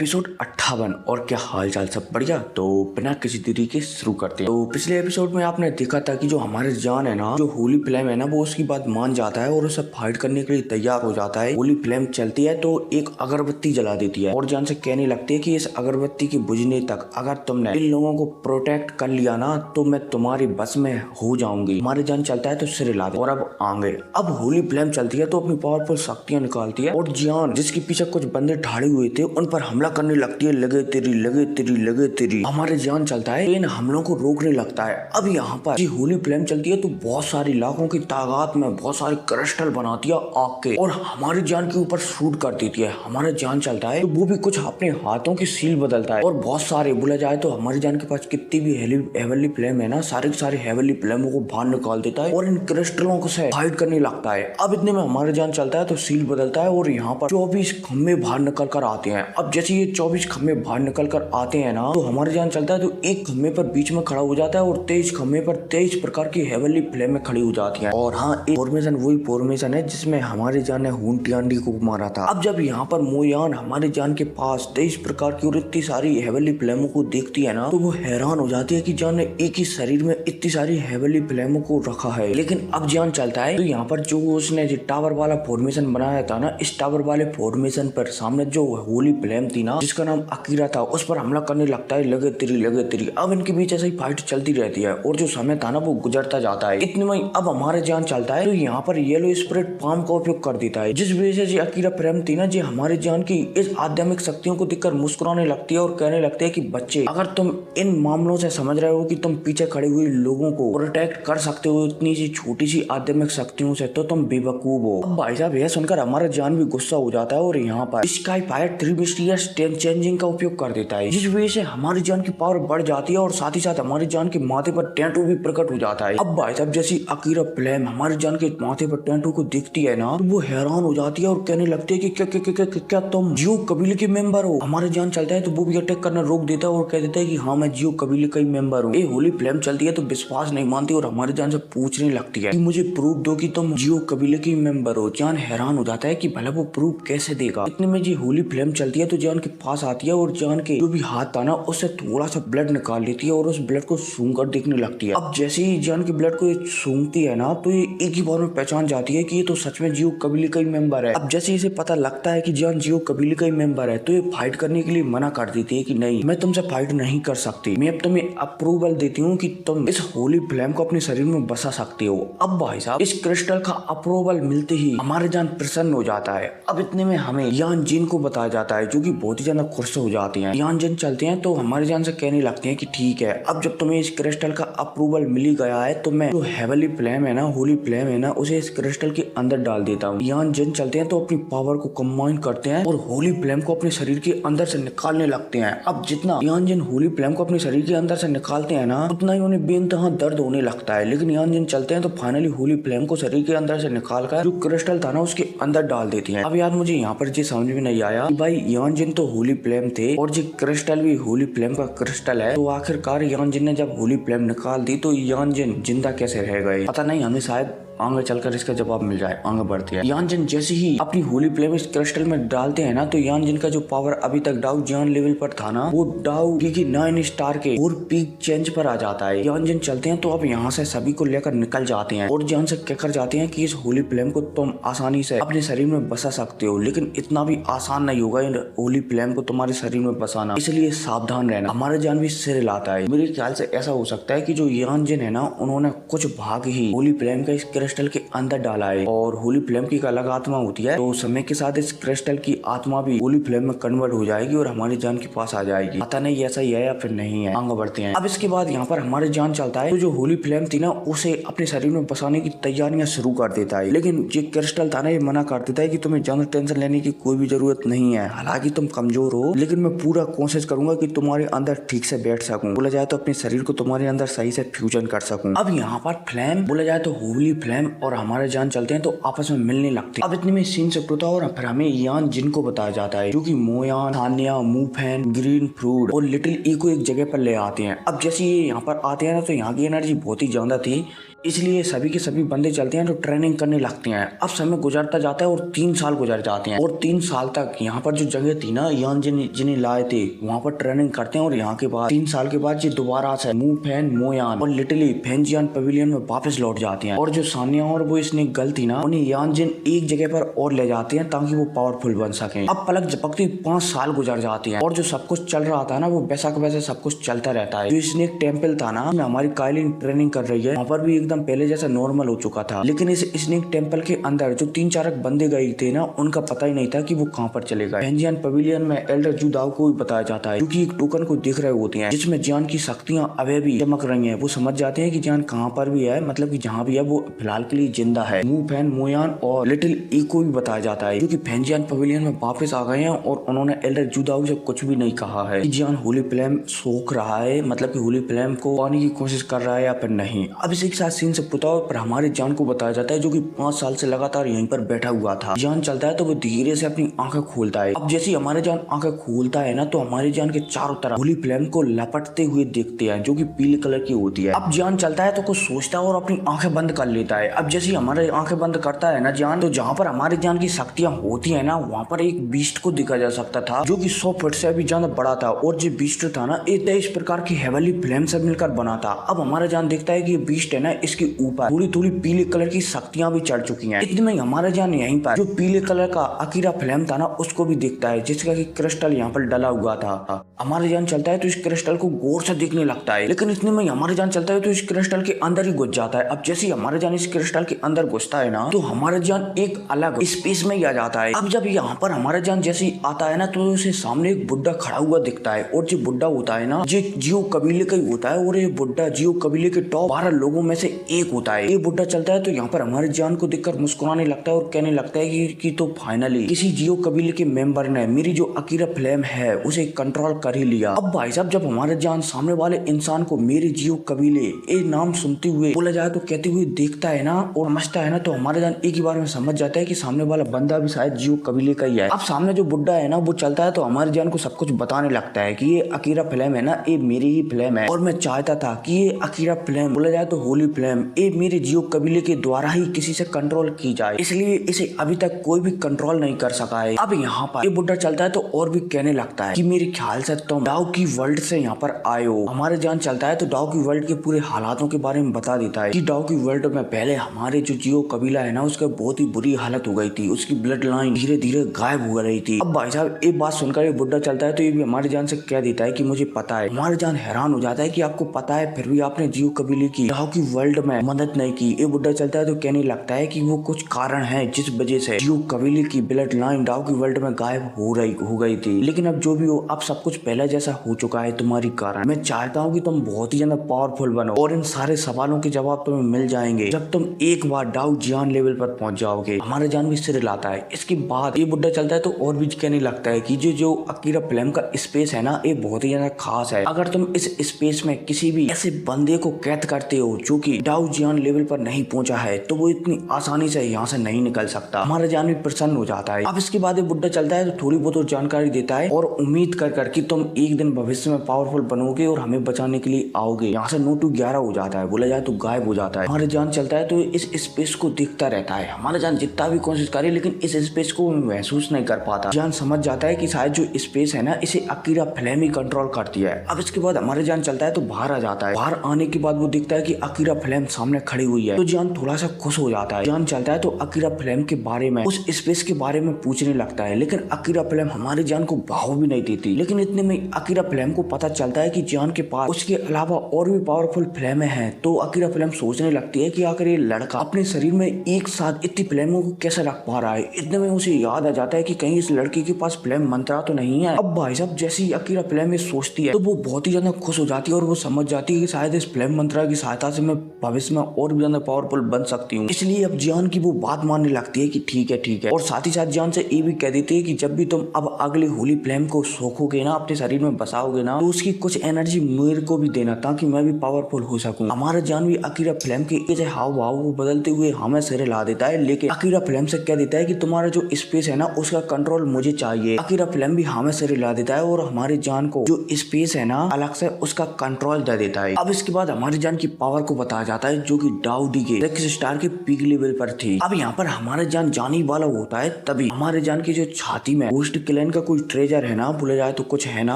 Episode 58। और क्या हाल चाल, सब बढ़िया। तो बिना किसी देरी के शुरू करते हैं। तो पिछले एपिसोड में आपने देखा था कि जो हमारे जान है ना, जो होली फ्लेम है ना, वो उसकी बात मान जाता है और उसे फाइट करने के लिए तैयार हो जाता है। होली फ्लेम चलती है तो एक अगरबत्ती जला देती है और जान से कहने लगती है कि इस अगरबत्ती के बुझने तक अगर तुमने इन लोगों को प्रोटेक्ट कर लिया ना तो मैं तुम्हारी बस में हो जाऊंगी। हमारे जान चलता है तो सिर हिला दे। और अब आगे अब होली फ्लेम चलती है तो अपनी पावरफुल शक्तियां निकालती है और जान जिसके पीछे कुछ बंदे ठाड़े हुए थे उन पर हमला करने लगती है। लगे तेरी लगे तेरी लगे तेरी। हमारे जान चलता है इन हमलों को रोकने लगता है। अब यहाँ पर जी होली फ्लेम चलती है तो बहुत सारी लाखों की तादाद में बहुत सारे क्रिस्टल बनाती है आग के और हमारी जान के ऊपर शूट कर देती है। हमारे जान चलता है तो वो भी कुछ अपने हाथों की सील बदलता है और बहुत सारे बोला जाए तो हमारी जान के पास कितनी भी हेवनली फ्लेम है ना, सारे हेवनली फ्लेमों को बाहर निकाल देता है और इन क्रिस्टलों से फाइट करने लगता है। अब इतने में हमारे जान चलता है तो सील बदलता है और यहाँ पर 24 खम्भे बाहर निकल कर आते हैं। अब जैसे ये 24 खम्भे बाहर निकल कर आते हैं ना तो हमारे जान चलता है तो एक खम्भे पर बीच में खड़ा हो जाता है और 23 खम्भे पर 23 प्रकार की हेवनली फ्लेम में खड़ी हो जाती है। और हाँ, एक फॉर्मेशन वही फॉर्मेशन है जिसमें हमारे जान ने हुंटी आंडी को मारा था। अब जब यहाँ पर मोयान हमारे जान के पास 23 प्रकार की और इतनी सारी हेवनली फ्लेमों को देखती है ना तो वो हैरान हो जाती है कि जान ने एक ही शरीर में इतनी सारी हेवनली फ्लेमों को रखा है। लेकिन अब जान चलता है तो यहाँ पर जो उसने जो टावर वाला फॉर्मेशन बनाया था ना, इस टावर वाले फॉर्मेशन पर सामने जो होली फ्लेम थी ना जिसका नाम अकीरा था उस पर हमला करने लगता है। लगे तेरी लगे तेरी। अब इनके बीच ऐसे ही फाइट चलती रहती है और जो समय था ना वो गुजरता जाता है। इतने में अब हमारे जान चलता है तो यहाँ पर येलो स्पिरिट पाम का उपयोग कर देता है जिस वजह से अकीरा फ्लेम थी ना जी हमारे जान की इस आध्यात्मिक शक्तियों को देखकर मुस्कुराने लगती है और कहने लगते हैं कि बच्चे, अगर तुम इन मामलों से समझ रहे हो कि तुम पीछे खड़े हुए लोगों को प्रोटेक्ट कर सकते हो इतनी सी छोटी सी आध्यात्मिक शक्तियों से, तो तुम बेवकूफ हो। अब भाई साहब यह सुनकर हमारा जान भी गुस्सा हो जाता है और यहाँ पर स्काई फायर 3 मिस्टीरियस चेंजिंग का उपयोग कर देता है जिस वजह से हमारी जान की पावर बढ़ जाती है और साथ ही साथ हमारी जान के माथे पर टैटू भी प्रकट हो जाता है। अब भाई साहब जैसी अकीरा फ्लेम हमारी जान के माथे पर टैटू को देखती है ना तो वो हैरान हो जाती है और कहने लगती है कि क्या क्या क्या क्या, क्या, क्या तुम जियो कबीले के मेंबर हो। हमारे जान चलता है तो वो भी अटैक करना रोक देता है और कह देता है कि हाँ मैं जियो कबीले का ही मेंबर हूँ। ये होली फ्लेम चलती है तो विश्वास नहीं मानती और हमारी जान से पूछने लगती है कि मुझे प्रूफ दो कि तुम जियो कबीले के मेंबर हो। जान हैरान हो जाता है कि भला वो प्रूफ कैसे देगा। इतने में जी होली फ्लेम चलती है तो जान के पास आती है और जान के जो भी हाथ था ना उससे थोड़ा सा ब्लड निकाल लेती है और उस ब्लड को सूंघ कर देखने लगती है। अब जैसे ही जान के ब्लड को सूंघती है ना तो ये एक ही बार में पहचान जाती है कि ये तो सच में जियो कबीले का ही मेंबर है। अब जैसे इसे पता लगता है कि जान जियो कबीले का ही मेंबर है तो ये फाइट करने के लिए मना कर देती है कि नहीं, मैं तुमसे फाइट नहीं कर सकती। मैं अब तुम्हें अप्रूवल देती हूँ कि तुम इस होली फ्लेम को अपने शरीर में बसा सकते हो। अब भाई साहब इस क्रिस्टल का अप्रूवल मिलते ही हमारे जान प्रसन्न हो जाता है। अब इतने में हमें यान जिन को बताया जाता है जो कि बहुत ही ज्यादा खुश हो जाते हैं। यान जिन चलते हैं तो हमारे जान से कहने लगते हैं कि ठीक है, अब जब तुम्हें इस क्रिस्टल का अप्रूवल मिल ही गया है तो मैं जो हेवनली फ्लेम है ना, होली फ्लेम है ना, उसे इस क्रिस्टल के अंदर डाल देता हूँ। यान जिन चलते हैं तो अपनी पावर को कंबाइन करते हैं और होली फ्लेम को अपने शरीर के अंदर से निकालने लगते हैं। अब जितना यान जिन होली फ्लेम को अपने शरीर के अंदर से निकालते हैं ना उतना ही उन्हें बेइंतहा दर्द होने लगता है। लेकिन यान जिन चलते हैं तो फाइनली होली फ्लेम को शरीर के अंदर से निकाल कर जो क्रिस्टल था ना उसके अंदर डाल देती हैं। अब यार मुझे यहाँ पर जी समझ में नहीं आया कि भाई यान जिन तो होली फ्लेम थे और जी क्रिस्टल भी होली फ्लेम का क्रिस्टल है, तो आखिरकार यान जिन ने जब होली फ्लेम निकाल दी तो यान जिन जिंदा कैसे रह गए? पता नहीं, हमें शायद आगे चलकर इसका जवाब मिल जाए। आगे बढ़ते हैं। यान जिन जैसे ही अपनी होली फ्लेम इस क्रिस्टल में डालते हैं ना तो यान जिन का जो पावर अभी तक डाउ जान लेवल पर था ना वो डाउ की 9 स्टार के और पीक चेंज पर आ जाता है। यान जिन चलते हैं तो अब यहाँ से सभी को लेकर निकल जाते हैं और जान से कहकर जाते हैं कि इस होली फ्लेम को तुम आसानी से अपने शरीर में बसा सकते हो, लेकिन इतना भी आसान नहीं होगा इन होली फ्लेम को तुम्हारे शरीर में बसाना, इसलिए सावधान रहना। हमारे जान भी सिर हिलाता है। मेरे ख्याल से ऐसा हो सकता है कि जो यान जिन है ना उन्होंने कुछ भाग ही होली फ्लेम का इस क्रिस्टल के अंदर डाला है और होली फ्लेम की एक अलग आत्मा होती है तो समय के साथ इस क्रिस्टल की आत्मा भी होली फ्लेम में कन्वर्ट हो जाएगी और हमारी जान के पास आ जाएगी। पता नहीं ऐसा ही है या फिर नहीं है। आगे बढ़ते हैं। अब इसके बाद यहाँ पर हमारे जान चलता है तो जो होली फ्लेम थी ना उसे अपने शरीर में बसाने की तैयारियां शुरू कर देता है, लेकिन जो क्रिस्टल था ना ये मना कर देता है कि तुम्हें ज्यादा टेंशन लेने की कोई भी जरूरत नहीं है। हालांकि तुम कमजोर हो लेकिन मैं पूरा कोशिश करूंगा कि तुम्हारे अंदर ठीक से बैठ सकूं, बोला जाए तो अपने शरीर को तुम्हारे अंदर सही से फ्यूजन कर सकूं। अब यहाँ पर फ्लेम बोला जाए तो होली फ्लेम और हमारे जान चलते हैं तो आपस में मिलने लगते हैं। अब इतने में सीन से होता है और फिर हमें यान जिन को बताया जाता है जो कि मोयान, थानिया, मूफेन, ग्रीन फ्रूट और लिटिल ई को एक जगह पर ले आते हैं। अब जैसे ये यहाँ पर आते हैं ना तो यहाँ की एनर्जी बहुत ही ज्यादा थी इसलिए सभी के सभी बंदे चलते हैं तो ट्रेनिंग करने लगते हैं। अब समय गुजरता जाता है और 3 साल गुजर जाते हैं और 3 साल तक यहाँ पर जो जगह थी ना यान जिन्हें लाए थे वहाँ पर ट्रेनिंग करते हैं और यहाँ के बाद 3 साल के बाद ये दोबारा से मू फैन मोयान और लिटरली फेंजियान पवेलियन में वापस लौट जाते हैं। और जो सानिया और वो इसने गल थी ना उन्हें यानजिन एक जगह पर और ले जाते हैं ताकि वो पावरफुल बन सके। अब पलक झपकते 5 साल गुजर जाते हैं और जो सब कुछ चल रहा था ना वो वैसा का वैसा सब कुछ चलता रहता है। जो स्नेक टेम्पल था ना हमारी काइलिन ट्रेनिंग कर रही है वहाँ पर भी एकदम पहले जैसा नॉर्मल हो चुका था। लेकिन इस स्नेक टेम्पल के अंदर जो 3-4 बंदे गए थे ना उनका पता ही नहीं था कि वो कहाँ पर चले गए। फेंजियान पवेलियन में एल्डर जू दाओ को भी बताया जाता है क्योंकि एक टोकन को देख रहे होते हैं जिसमें जान की शक्तियां अभी भी चमक रही हैं। वो समझ जाते हैं कि जान कहाँ पर भी है, मतलब कि जहाँ भी है वो फिलहाल के लिए जिंदा है। मू फैन मोयान और लिटिल ई को भी बताया जाता है जो कि फेंजियान पवेलियन में वापस आ गए हैं और उन्होंने एल्डर जू दाओ से कुछ भी नहीं कहा है कि जान होली फ्लेम सोख रहा है, मतलब कि होली फ्लेम को पाने की कोशिश कर रहा है या फिर नहीं। अब इसी के साथ सीन से पुता पर हमारे जान को बताया जाता है जो कि 5 साल से लगातार यहीं पर बैठा हुआ था। जान चलता है तो वो धीरे से अपनी आंखें खोलता है। अब जैसे हमारे जान आंखें खोलता है ना तो हमारे जान के चारों तरफ होली फ्लेम को लपटते हुए देखते हैं जो कि पीले कलर की होती है। अब जान चलता है तो कुछ सोचता है और अपनी आंखें बंद कर लेता है। अब जैसे हमारे आंखें बंद करता है ना जान तो जहाँ पर हमारे जान की शक्तियां होती है ना वहाँ पर एक बीस्ट को देखा जा सकता था जो कि 100 फीट से भी ज्यादा बड़ा था और जो बीस्ट था ना इस प्रकार की हेवनली फ्लेम से मिलकर बना था। अब हमारा जान देखता है कि ये बीस्ट है ना इसके ऊपर थोड़ी थोड़ी पीले कलर की शक्तियां भी चढ़ चुकी हैं। इतने में हमारा जान यहीं पर जो पीले कलर का अकीरा फ्लेम था ना उसको भी देखता है जिसका कि क्रिस्टल यहाँ पर डला हुआ था। हमारा जान चलता है तो इस क्रिस्टल को गौर से देखने लगता है लेकिन इतने में हमारा जान चलता है तो इस क्रिस्टल के अंदर ही घुस जाता है। अब जैसे हमारा जान इस क्रिस्टल के अंदर घुसता है ना तो हमारा जान एक अलग स्पेस में ही आ जाता है। अब जब यहाँ पर हमारा जान जैसे ही आता है ना तो उसे सामने एक बुड्ढा खड़ा हुआ दिखता है और जो बुड्ढा होता है ना ये जियो कबीले का ही होता है और ये बुड्ढा जियो कबीले के टॉप 12 लोगों में से एक होता है। ये बुड्ढा चलता है तो यहाँ पर हमारे जान को देखकर मुस्कुराने लगता है और कहने लगता है कि तो फाइनली किसी जियो कबीले के मेंबर ने मेरी जो अकीरा फ्लेम है उसे कंट्रोल कर ही लिया। अब भाई साहब जब हमारे जान सामने वाले इंसान को मेरे जियो कबीले ये नाम सुनते हुए बोला जाए तो कहते हुए देखता है ना और समझता है ना तो हमारे जान एक ही बार में समझ जाता है कि सामने वाला बंदा भी शायद जियो कबीले का ही है। अब सामने जो बुड्ढा है ना वो चलता है तो हमारे जान को सब कुछ बताने लगता है कि ये अकीरा फ्लेम है ना ये मेरी ही फ्लेम है और मैं चाहता था कि ये अकीरा फ्लेम बोला जाए तो होली फ्लेम ये मेरे जियो कबीले के द्वारा ही किसी से कंट्रोल की जाए, इसलिए इसे अभी तक कोई भी कंट्रोल नहीं कर सका है। अब यहाँ पर ये बुड्ढा चलता है तो और भी कहने लगता है कि मेरे ख्याल से तुम डाउ की वर्ल्ड से यहाँ पर आए हो। हमारे जान चलता है तो डाउ की वर्ल्ड के पूरे हालातों के बारे में बता देता है कि डाउ की वर्ल्ड में पहले हमारे जो जियो कबीला है ना उसका बहुत ही बुरी हालत हो गई थी, उसकी ब्लड लाइन धीरे धीरे गायब हो रही थी। अब भाई साहब एक बात सुनकर ये बुड्ढा चलता है तो ये भी हमारे जान से कह देता है कि मुझे पता है। हमारे जान हैरान हो जाता है कि आपको पता है फिर भी आपने जियो कबीले की डाउ की वर्ल्ड में मदद नहीं की। ये बुड्ढा चलता है तो कहने लगता है कि वो कुछ कारण है जिस वजह से जियो कबीले की ब्लड लाइन डाउ की वर्ल्ड में गायब हो गई थी। लेकिन अब जो भी हो अब सब कुछ पहले जैसा हो चुका है तुम्हारी कारण। मैं चाहता हूँ कि तुम बहुत ही ज्यादा पावरफुल बनो और इन सारे सवालों के जवाब तुम्हें मिल जाएंगे जब तुम एक बार डाउ जियान लेवल पर पहुंच जाओगे। हमारा जान भी सिर लाता है। इसके बाद ये बुड्ढा चलता है तो और भी कहने लगता है कि जो अकीरा फ्लेम का स्पेस है ना ये बहुत ही ज्यादा खास है। अगर तुम इस स्पेस में किसी भी ऐसे बंदे को कैद करते हो जो कि डाउ जियान लेवल पर नहीं पहुंचा है तो वो इतनी आसानी से यहाँ से नहीं निकल सकता। हमारा जान भी प्रसन्न हो जाता है। अब इसके बाद ये बुड्ढा चलता है तो थोड़ी बहुत और जानकारी देता है और उम्मीद कर कि तुम एक दिन भविष्य में पावरफुल बनोगे और हमें बचाने के लिए आओगे। यहाँ से 9 to 11 हो जाता है, बोला जाए तो गायब हो जाता है। हमारे जान चलता है तो इस स्पेस को देखता रहता है। हमारा जान जितना भी कोशिश करे लेकिन इस स्पेस को महसूस नहीं कर पाता। जान समझ जाता है कि शायद जो स्पेस है ना इसे अकीरा फ्लेम ही कंट्रोल करती है। अब इसके बाद हमारे जान चलता है तो बाहर आ जाता है। बाहर आने के बाद वो देखता है कि अकीरा फ्लेम सामने खड़ी हुई है तो जान थोड़ा सा खुश हो जाता है। जान चलता है तो अकीरा फ्लेम के बारे में उस स्पेस के बारे में पूछने लगता है लेकिन अकीरा फ्लेम हमारे जान को भाव भी नहीं देती। लेकिन इतने में अकीरा फ्लेम को पता चलता है कि जान के पास उसके अलावा और भी पावरफुल फ्लेम है तो अकीरा फ्लेम सोचने लगती है कि आखिर ये लड़का अपने शरीर में एक साथ इतनी फ्लेमों को कैसे रख पा रहा है। इतने में उसे याद आ जाता है कि कहीं इस लड़के के पास फ्लेम मंत्रा तो नहीं है। अब भाई साहब जैसे ही अकीरा फ्लेम ये सोचती है तो वो बहुत ही ज्यादा खुश हो जाती है और वो समझ जाती है कि शायद इस फ्लेम मंत्रा की सहायता से मैं भविष्य में और भी ज्यादा पावरफुल बन सकती हूँ। इसलिए अब जान की वो बात मानने लगती है कि ठीक है और साथ ही साथ जान से ये भी कह देती है कि जब भी तुम अब अगले होली फ्लेम को सोखोगे ना अपने शरीर में बसाओगे ना तो उसकी कुछ एनर्जी मेरे को भी देना ताकि मैं भी पावरफुल हो सकूं। हमारा जान भी अकीरा फ्लेम के ऐसे हाव भाव को बदलते हुए हमें सिर हिला देता है लेकिन अकीरा फ्लेम से कह देता है कि तुम्हारा जो स्पेस है ना उसका कंट्रोल मुझे चाहिए। अकीरा फ्लेम भी हमें सिर हिला देता है और हमारे जान को जो स्पेस है ना अलग से उसका कंट्रोल दे देता है। अब इसके बाद हमारी जान की पावर को बताया जाता है जो कि डाउडी के 6 स्टार के पीक लेवल पर थी। अब यहाँ पर हमारे जान जाने वाला होता है, तभी हमारे जान की जो छाती में घोस्ट क्लैन का कोई ट्रेजर है ना, बोला जाए तो कुछ है ना,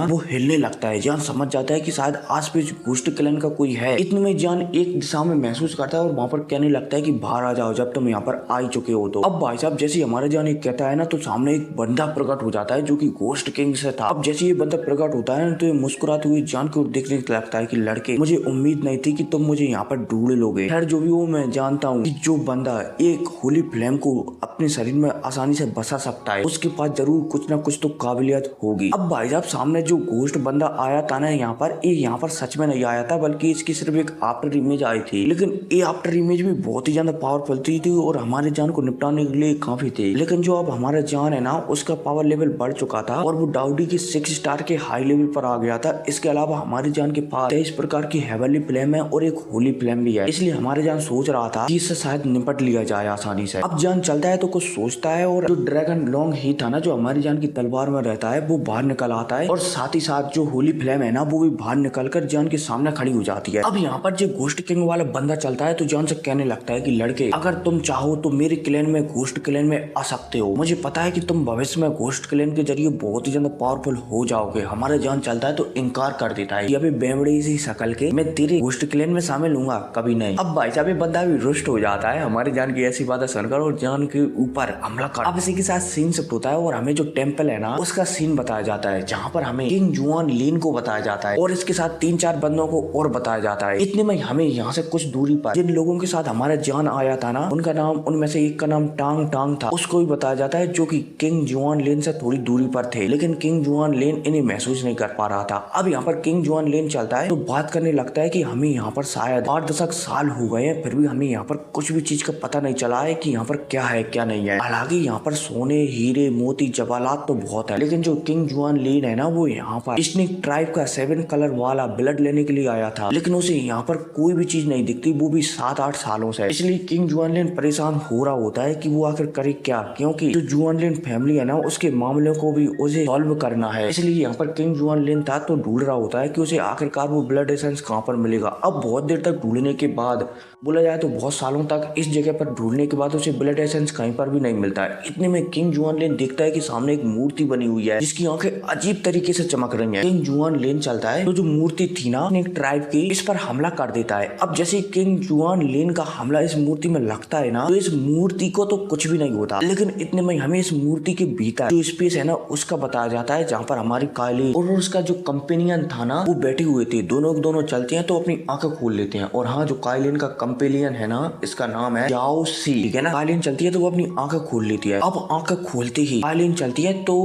वो हिलने लगता है। जान समझ जाता है कि शायद आसपास घोस्ट क्लैन का कोई है। इतने में जान एक दिशा में महसूस करता है और वहाँ पर कहने लगता है कि बाहर आ जाओ जब तुम यहाँ पर आ चुके हो तो। अब भाई साहब जैसे हमारे जान एक कहता है ना, तो सामने एक बंदा प्रकट हो जाता है जो कि घोस्ट किंग से था। अब जैसे ये बंदा प्रकट होता है तो ये मुस्कुराते हुए जान को देखने लगता है कि लड़के, मुझे उम्मीद नहीं थी कि तुम मुझे यहाँ पर ढूंढ लोगे। खैर जो भी हो, मैं जानता हूँ कि जो बंदा एक होली फ्लेम को अपने शरीर में आसानी से बसा सकता है, उसके पास जरूर कुछ ना कुछ तो काबिलियत होगी। अब भाई साहब सामने जो घोस्ट बंदा आया था ना यहाँ पर सच में नहीं आया था, बल्कि इसकी सिर्फ एक आफ्टर इमेज आई थी। लेकिन ये आफ्टर इमेज भी बहुत ही ज्यादा पावरफुल थी और हमारे जान को निपटाने के लिए काफी थी। लेकिन जो अब हमारा जान है ना, उसका पावर लेवल बढ़ चुका था और वो डाउडी के 6 स्टार के हाई लेवल पर आ गया था। इसके अलावा हमारे जान के पास 23 प्रकार की हेवनली फ्लेम है और एक होली फ्लेम भी है। इसलिए हमारे जान सोच रहा था कि इससे शायद निपट लिया जाए आसानी से। अब जान चलता है तो कुछ सोचता है और जो ड्रैगन लॉन्ग ही था ना, जो हमारी जान की तलवार में रहता है, वो बाहर निकल आता है और साथ ही साथ जो होली फ्लेम है ना, वो भी बाहर निकल कर जान के सामने खड़ी हो जाती है। अब यहाँ पर जो घोस्ट किंग वाला बंदा चलता है तो जान से कहने लगता है कि लड़के, अगर तुम चाहो तो मेरे क्लैन में, घोस्ट क्लैन में आ सकते हो। मुझे पता है कि तुम भविष्य में घोस्ट क्लैन के जरिए बहुत ही ज्यादा पावरफुल हो जाओगे। हमारा जान चलता है तो इनकार कर देता है कि अभी बेवड़ी सी शकल के मैं तेरे घोस्ट क्लैन में शामिल हूँ कभी नहीं। अब भाई साहब बंदा भी रुष्ट हो जाता है हमारे जान की ऐसी बातें सुनकर और जान के ऊपर हमला कर। अब इसी के साथ सीन शिफ्ट होता है और हमें जो टेम्पल है ना, उसका सीन बताया जाता है, जहाँ पर हमें किंग जुआन लीन को बताया जाता है और इसके साथ 3-4 बंदों को और बताया जाता है। इतने में हमें यहाँ से कुछ दूरी पर जिन लोगों के साथ हमारा जान आया था ना, उनका नाम, उनमें से एक का नाम टांग टांग था, उसको भी बताया जाता है, जो कि किंग जुआन लेन से थोड़ी दूरी पर थे। लेकिन किंग जुआन लेन इन्हें महसूस नहीं कर पा रहा था। अब यहाँ पर किंग जुआन लेन चलता है तो बात करने लगता है कि हमें यहाँ पर शायद 8 दशक साल हो गए हैं, फिर भी हमें यहाँ पर कुछ भी चीज का पता नहीं चला है कि यहाँ पर क्या है क्या नहीं है। हालांकि यहाँ पर सोने, हीरे, मोती, जवाहरात तो बहुत है, लेकिन जो किंग जुआन लेन है ना, वो यहाँ पर स्नेक ट्राइब का 7 कलर वाला ब्लड लेने के लिए आया था, लेकिन उसे यहाँ पर कोई भी चीज नहीं दिखती, वो भी 7-8 सालों से। इसलिए किंग जुआन लेन परेशान हो रहा होता है कि वो आखिर करे क्या, क्योंकि जो जुआन लेन फैमिली है ना, उसके मामलों को भी उसे सॉल्व करना है। इसलिए यहाँ पर किंग जुआन लेन था तो ढूंढ रहा होता है कि उसे आखिरकार वो ब्लड एसेंस कहाँ पर मिलेगा। अब बहुत देर तक ढूंढने के बाद, बोला जाए तो बहुत सालों तक इस जगह पर ढूंढने के बाद उसे ब्लड एसेंस कहीं पर भी नहीं मिलता है। इतने में किंग जुआन लेन देखता है कि सामने एक मूर्ति बनी हुई है जिसकी आंखें अजीब तरीके से चमक रही हैं। किंग जुआन लेन चलता है तो जो मूर्ति थी ना एक ट्राइब की, इस पर हमला कर देता है। अब जैसे किंग जुआन लेन का हमला इस मूर्ति में लगता है ना, तो इस मूर्ति को तो कुछ भी नहीं होता, लेकिन इतने में हमें इस मूर्ति के भीतर जो स्पेस है ना, उसका बताया जाता है, जहाँ पर हमारी काली और उसका जो कंपेनियन था ना, वो बैठे हुए थे। दोनों चलते हैं तो अपनी आंखें खोल लेते हैं। और हाँ, जो काइलिन का कंपेनियन है ना, इसका नाम है जाओ सी, ठीक है ना। काइलिन चलती है तो वो अपनी आंखें खोल लेती है। अब आंखें खोलते ही काइलिन चलती है तो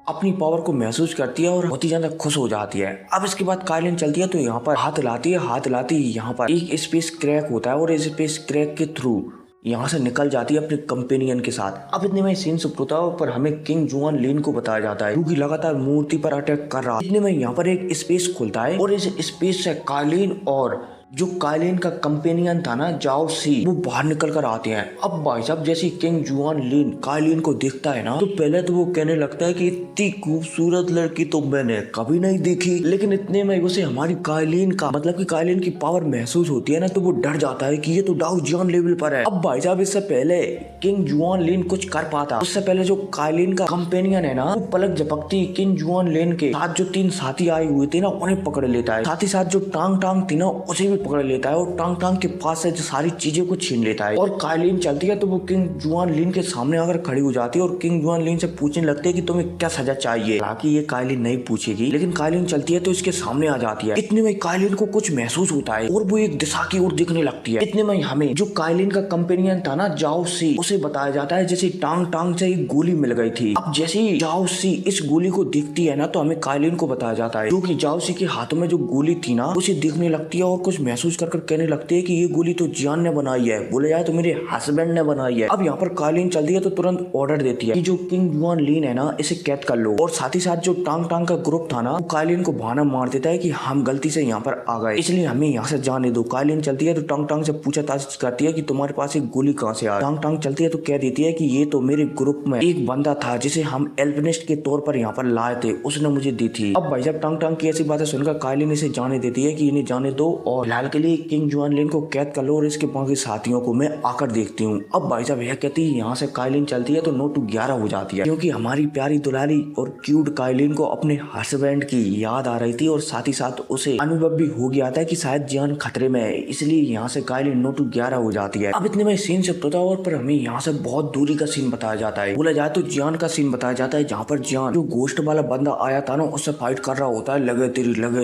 अपनी पावर को महसूस करती है और बहुत ही ज्यादा खुश हो जाती है। अब इसके बाद काइलिन चलती है तो यहाँ पर हाथ लाती ही यहाँ पर एक स्पेस क्रैक होता है और इस स्पेस क्रैक के थ्रू यहाँ से निकल जाती है अपने कंपेनियन के साथ। अब इतने में सीन शिफ्ट होता है पर हमें किंग जुआन लेन को बताया जाता है, क्योंकि लगातार मूर्ति पर अटैक कर रहा है। इतने में यहाँ पर एक स्पेस खुलता है और इस स्पेस से काइलिन और जो काइलिन का कंपेनियन था ना, जाओ सी, वो बाहर निकल कर आते हैं। अब भाई साहब जैसे किंग जुआन लेन काइलिन को देखता है ना, तो पहले तो वो कहने लगता है कि इतनी खूबसूरत लड़की तो मैंने कभी नहीं देखी। लेकिन इतने में उसे हमारी काइलिन का मतलब कि काइलिन की पावर महसूस होती है ना, तो वो डर जाता है कि ये तो डाउ जियान लेवल पर है। अब भाई साहब इससे पहले किंग जुआन लेन कुछ कर पाता, उससे पहले जो काइलिन का कंपेनियन है ना, वो पलक झपकती किंग जुआन लेन के साथ जो 3 साथी आए हुए थे ना, उन्हें पकड़ लेता है। साथ ही साथ जो टांग टांग थी ना, उसे भी पकड़ लेता है और टांग टांग के पास से जो सारी चीजें को छीन लेता है। और काइलिन चलती है तो वो किंग जुआन लेन के सामने आकर खड़ी हो जाती है और किंग जुआन लेन से पूछने लगते है कि तुम्हें क्या सजा चाहिए। हालांकि ये काइलिन नहीं पूछेगी, लेकिन काइलिन चलती है तो इसके सामने आ जाती है। इतने में काइलिन को कुछ महसूस होता है और वो एक दिशा की ओर देखने लगती है। इतने में हमें जो काइलिन का कंपेनियन था ना, जाओ सी, उसे बताया जाता है जैसे टांग टांग से एक गोली मिल गई थी। अब जैसे ही जाओ सी इस गोली को देखती है ना, तो हमें काइलिन को बताया जाता है, क्योंकि जाओ सी के हाथों में जो गोली थी ना, उसे देखने लगती है और कुछ महसूस कर कहने लगते हैं कि ये गोली तो जियान ने बनाई है, बोले जाए तो मेरे हस्बैंड ने बनाई है। अब यहाँ पर काइलिन चलती है तो तुरंत ऑर्डर देती है कि जो किंग जुआन लेन है ना, इसे कैद कर लो। और साथ ही साथ जो टांग टांग का ग्रुप था ना, वो काइलिन को बहाना मार देता है कि हम गलती से यहाँ पर आ गए, इसलिए हमें यहाँ से जाने दो। काइलिन चलती है तो टांग टांग से पूछताछ करती है कि तुम्हारे पास एक गोली कहाँ से आई। टांग टांग चलती है तो कह देती है कि ये तो मेरे ग्रुप में एक बंदा था जिसे हम एल्पिनिस्ट के तौर पर यहाँ पर लाए थे, उसने मुझे दी थी। अब भाई साहब टांग टांग की ऐसी बातें सुनकर काइलिन इसे जाने देती है कि इन्हें जाने दो और ख्याल के लिए किंग जुआन लिन को कैद कर लो और इसके बाकी साथियों को मैं आकर देखती हूँ। अब भाई साहब यह कहती है यहाँ से काइलिन चलती है तो 9-11 हो जाती है, क्योंकि हमारी प्यारी दुलारी और क्यूट काइलिन को अपने हस्बैंड की याद आ रही थी और साथ ही साथ उसे अनुभव भी हो गया था कि शायद जान खतरे में है, इसलिए यहाँ से काइलिन 9-11 हो जाती है। अब इतने में सीन शिफ्ट होता है और पर हमें यहाँ से बहुत दूरी का सीन बताया जाता है। बोला जाए तो जान का सीन बताया जाता है, जहाँ पर जान जो गोश्त वाला बंदा आया था ना उससे फाइट कर रहा होता है, लगे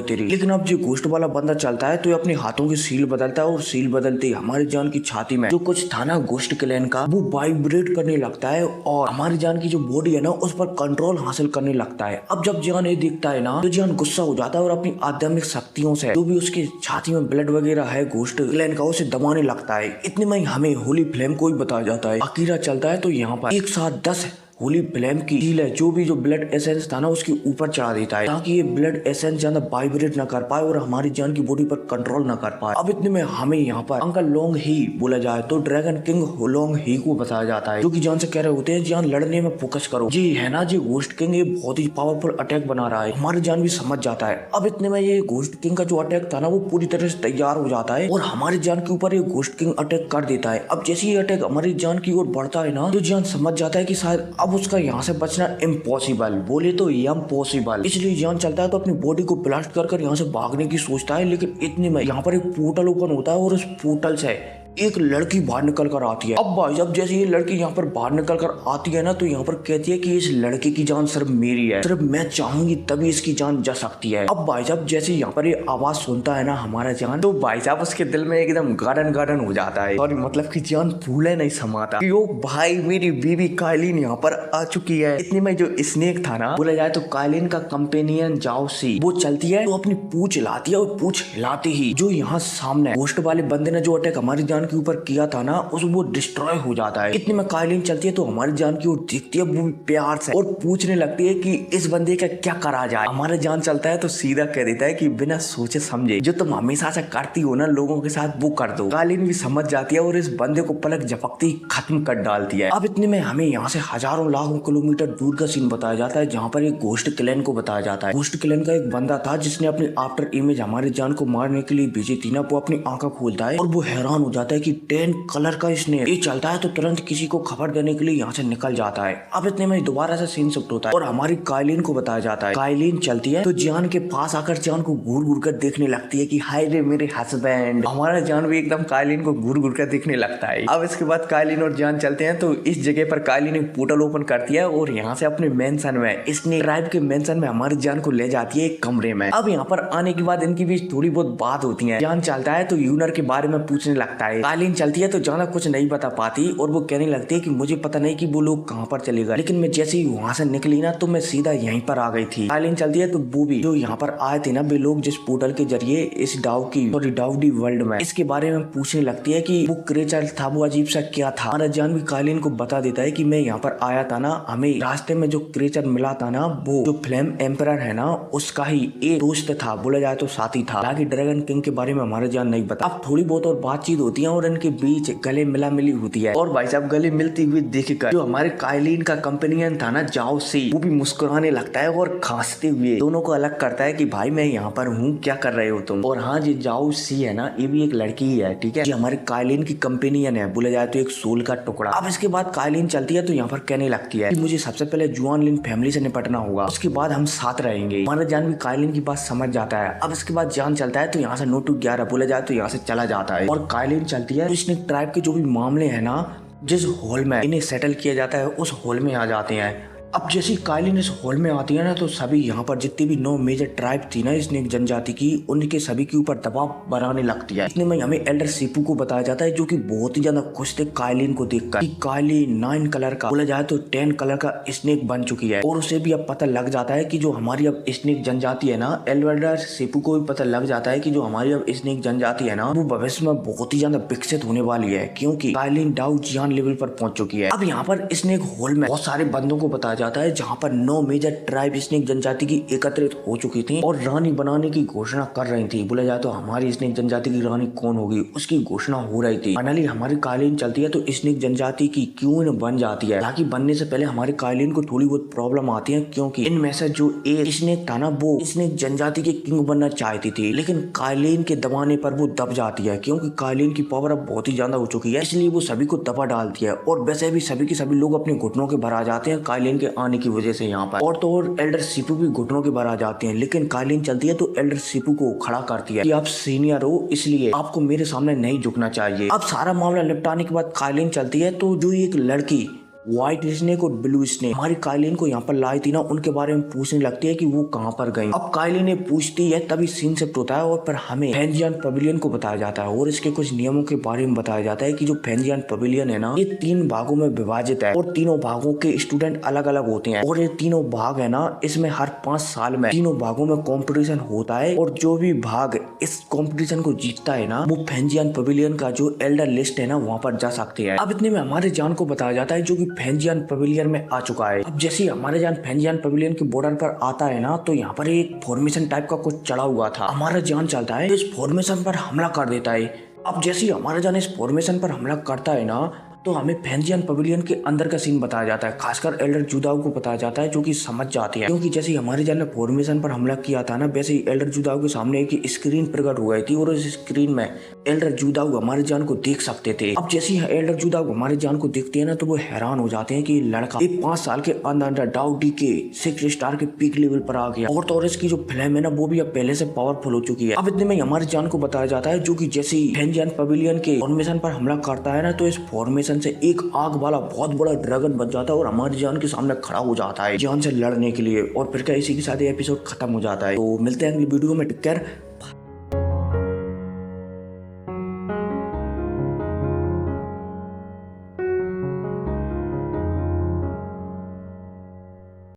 तेरी। लेकिन अब जो गोश्त वाला बंदा चलता है तो अपने हाथों की सील बदलता है और सील बदलते हमारी जान की छाती में जो कुछ था ना गोश्त क्लैन का वो वाइब्रेट करने लगता है और हमारी जान की जो बॉडी है ना उस पर कंट्रोल हासिल करने लगता है। अब जब जान ये दिखता है ना तो जान गुस्सा हो जाता है और अपनी आध्यात्मिक शक्तियों से जो भी उसकी छाती में ब्लड वगैरह है गोश्त क्लैन का उसे दबाने लगता है। इतने में हमें होली फ्लेम को ही बताया जाता है। अकीरा चलता है तो यहाँ पर एक साथ 10 होली फ्लेम की हील है जो भी जो ब्लड एसेंस था ना उसके ऊपर चढ़ा देता है ताकि ये ब्लड एसेंस ज्यादा वाइब्रेट ना कर पाए और हमारी जान की बॉडी पर कंट्रोल ना कर पाए। अब इतने में हमें यहाँ पर अंकल लोंग ही बोला जाए तो ड्रैगन किंग लोंग ही को बताया जाता है, जो कि जान से कह रहे होते हैं जान लड़ने में फोकस करो। जी है ना जी गोस्ट किंग ये बहुत ही पावरफुल अटैक बना रहा है। हमारी जान भी समझ जाता है। अब इतने में ये गोस्ट किंग का जो अटैक था ना वो पूरी तरह से तैयार हो जाता है और हमारी जान के ऊपर ये गोस्ट किंग अटैक कर देता है। अब जैसे ये अटैक हमारी जान की ओर बढ़ता है ना तो जान समझ जाता है कि शायद अब उसका यहाँ से बचना इम्पॉसिबल, बोले तो इम्पॉसिबल। इसलिए जान चलता है तो अपनी बॉडी को ब्लास्ट कर यहाँ से भागने की सोचता है। लेकिन इतने में यहाँ पर एक पोर्टल ओपन होता है और उस पोर्टल से एक लड़की बाहर निकल कर आती है। अब भाई जब जैसे ये लड़की यहाँ पर बाहर निकल कर आती है ना तो यहाँ पर कहती है कि इस लड़के की जान सिर्फ मेरी है, सिर्फ मैं चाहूंगी तभी इसकी जान जा सकती है। अब भाई साहब जैसे यहाँ पर ये आवाज सुनता है ना हमारा जान तो भाई साहब उसके दिल में एकदम गार्डन हो जाता है और मतलब की जान फूले नहीं समाता कि ओ भाई मेरी बीवी काइलिन यहाँ पर आ चुकी है। इतने में जो स्नेक था ना बोला जाए तो काइलिन का कंपेनियन जाओ सी वो चलती है तो अपनी पूंछ हिलाती है और पूंछ हिलाते ही जो यहाँ सामने गोश्त वाले बंदे ने जो अटैक हमारी जान के ऊपर किया था ना उस वो डिस्ट्रॉय हो जाता है। इतने में काइलिन चलती है तो हमारी जान की ओर देखती है वो भी प्यार से और पूछने लगती है कि इस बंदे का क्या करा जाए। हमारा जान चलता है तो सीधा कह देता है कि बिना सोचे समझे जो तुम हमेशा से करती हो ना लोगों के साथ वो कर दो। काइलिन भी समझ जाती है और इस बंदे को पलक झपकती खत्म कर डालती है। अब इतने में हमें यहाँ से हजारों लाखों किलोमीटर दूर का सीन बताया जाता है जहाँ पर एक गोश्त क्लैन को बताया जाता है। गोश्त क्लैन का एक बंदा था जिसने अपनी आफ्टर इमेज हमारी जान को मारने के लिए भेजी थी ना। वो अपनी आंखें खोलता है और वो हैरान हो जाता है कि 10 कलर का स्नेक ये चलता है तो तुरंत किसी को खबर देने के लिए यहाँ से निकल जाता है। अब इतने में दोबारा से सीन शिफ्ट होता है और हमारी काइलिन को बताया जाता है। काइलिन चलती है तो जान के पास आकर जान को घूर कर देखने लगती है कि हाय रे मेरे हस्बैंड। हमारा जान भी एकदम काइलिन को घूर कर देखने लगता है। अब इसके बाद काइलिन और जान चलते हैं तो इस जगह पर काइलिन एक पोर्टल ओपन करती है और यहाँ से अपने मेंशन में स्नेक ट्राइब के मेंशन में हमारी जान को ले जाती है एक कमरे में। अब यहाँ पर आने के बाद इनकी भी थोड़ी बहुत बात होती है। जान चलता है तो यूनर के बारे में पूछने लगता है। काइलिन चलती है तो जाना कुछ नहीं बता पाती और वो कहने लगती है कि मुझे पता नहीं कि वो लोग कहाँ पर चले गए, लेकिन मैं जैसे ही वहाँ से निकली ना तो मैं सीधा यहीं पर आ गई थी। काइलिन चलती है तो वो भी जो यहाँ पर आए थे ना वे लोग जिस पोर्टल के जरिए इस डाउडी वर्ल्ड में इसके बारे में पूछने लगती है कि वो क्रिएचर था वो अजीब सा क्या था। हमारा जान भी काइलिन को बता देता है कि मैं यहाँ पर आया था ना, हमें रास्ते में जो क्रिएचर मिला था ना वो जो फ्लेम एम्परर है ना उसका ही एक दोस्त था, बोला जाए तो साथी था। बाकी ड्रैगन किंग के बारे में हमारा जान नहीं बता। अब थोड़ी बहुत और बातचीत होती है और इनके बीच गले मिला मिली होती है और भाई साहब गले मिलती हुई देखकर जो हमारे काइलिन का कंपेनियन था ना जाओ सी वो भी मुस्कुराने लगता है और खांसते हुए दोनों को अलग करता है कि भाई मैं यहाँ पर हूँ, क्या कर रहे हो तुम। और हाँ जी जाओ सी है ना ये भी एक लड़की ही है, ठीक है, ये हमारे काइलिन की कंपेनियन है, बोला जाए तो एक सोल का टुकड़ा। अब इसके बाद काइलिन चलती है तो यहाँ पर कहने लगती है कि मुझे सबसे पहले जुआन लिन फैमिली से निपटना होगा, उसके बाद हम साथ रहेंगे। हमारा जान भी काइलिन की बात समझ जाता है। अब इसके बाद जान चलता है तो यहाँ से 9-11 बोला जाए तो यहाँ से चला जाता है और काइलिन चलती है तो स्नेक ट्राइब के जो भी मामले है ना जिस हॉल में इन्हें सेटल किया जाता है उस हॉल में आ जाते हैं। अब जैसे काइलिन इस हॉल में आती है ना तो सभी यहाँ पर जितनी भी 9 मेजर ट्राइब थी ना स्नेक जनजाति की उनके सभी के ऊपर दबाव बनाने लगती है। इतने में हमें एल्डर सीपू को बताया जाता है जो कि बहुत ही ज्यादा खुश थे काइलिन को देखकर कि काइलिन 9 कलर का बोला जाए तो 10 कलर का स्नेक बन चुकी है। और उसे भी अब पता लग जाता है कि जो हमारी अब स्नेक जनजाति है ना, एल्डर सीपू को भी पता लग जाता है कि जो हमारी अब स्नेक जनजाति है ना वो भविष्य में बहुत ही ज्यादा विकसित होने वाली है क्योंकि काइलिन डाउ जियान लेवल पर पहुंच चुकी है। अब यहाँ पर स्नेक हॉल में बहुत सारे बंदों को बताया जाता है जहाँ पर 9 मेजर ट्राइब स्नेक जनजाति की एकत्रित हो चुकी थी और रानी बनाने की घोषणा कर रही थी। बोला जाए तो हमारी स्नेक जनजाति की रानी कौन होगी उसकी घोषणा हो रही थी। फाइनली हमारी कालीन चलती है तो स्नेक जनजाति की क्वीन बन जाती है। हालांकि बनने से पहले हमारी कालीन को थोड़ी बहुत प्रॉब्लम आती है, क्योंकि इनमें से जो एक स्नेक था ना वो स्नेक जनजाति के किंग बनना चाहती थी, लेकिन कालीन के दबाने पर वो दब जाती है, क्योंकि कालीन की पावर अब बहुत ही ज्यादा हो चुकी है, इसलिए वो सभी को दबा डालती है। और वैसे भी सभी के सभी लोग अपने घुटनों के भर आ जाते हैं कालीन के आने की वजह से यहाँ पर, और तो और एल्डर सीपू भी घुटनों के भर आ जाते हैं। लेकिन कालीन चलती है तो एल्डर सीपू को खड़ा करती है कि आप सीनियर हो इसलिए आपको मेरे सामने नहीं झुकना चाहिए। अब सारा मामला निपटाने के बाद कालीन चलती है तो जो एक लड़की व्हाइट स्नेक और ब्लू स्नेक हमारी कालीन को यहाँ पर लाई थी ना, उनके बारे में पूछने लगती है कि वो कहाँ पर गई। अब कालीन ने पूछती है तभी सीन शिफ्ट होता है और फिर हमें फेंजियान पवेलियन को बताया जाता है और इसके कुछ नियमों के बारे में बताया जाता है कि जो फेंजियान पवेलियन है ना ये 3 भागों में विभाजित है और तीनों भागों के स्टूडेंट अलग अलग होते हैं और ये तीनों भाग है ना इसमें हर 5 साल में तीनों भागों में कॉम्पिटिशन होता है और जो भी भाग इस कॉम्पिटिशन को जीतता है ना वो फेंजियान पवेलियन का जो एल्डर लिस्ट है ना वहाँ पर जा सकते हैं। अब इतने में हमारे जान को बताया जाता है जो की फेंजियान पवेलियन में आ चुका है। अब जैसे हमारे जान फेंजियान पवेलियन के बॉर्डर पर आता है ना तो यहाँ पर एक फॉर्मेशन टाइप का कुछ चढ़ा हुआ था। हमारा जान चलता है इस फॉर्मेशन पर हमला कर देता है। अब जैसे हमारा जान इस फॉर्मेशन पर हमला करता है ना तो हमें फेंजियान पवेलियन के अंदर का सीन बताया जाता है, खासकर एल्डर जुदाओ को बताया जाता है जो कि समझ जाती है, क्योंकि जैसे हमारे जान ने फॉर्मेशन पर हमला किया था ना वैसे ही एल्डर जुदाओ के सामने एक स्क्रीन प्रकट हो गई थी और उस स्क्रीन में एल्डर जुदाओ हमारे जान को देख सकते थे। अब जैसे ही एल्डर जुदाओ हमारे जान को देखते हैं ना तो वो हैरान हो जाते हैं कि लड़का एक 5 साल के अंदर डाउडी के 6 स्टार के पीक लेवल पर आ गया और तो और इसकी जो फ्लेम है ना वो भी अब पहले से पावरफुल हो चुकी है। अब इतने में हमारे जान को बताया जाता है जो कि जैसे ही फेंजियान पवेलियन के फॉर्मेशन पर हमला करता है ना तो इस फॉर्मेशन से एक आग वाला बहुत बड़ा ड्रैगन बन जाता है और हमारी जान के सामने खड़ा हो जाता है जान से लड़ने के लिए। और फिर क्या इसी के साथ एपिसोड खत्म हो जाता है। तो मिलते हैं अगली वीडियो में। Take care.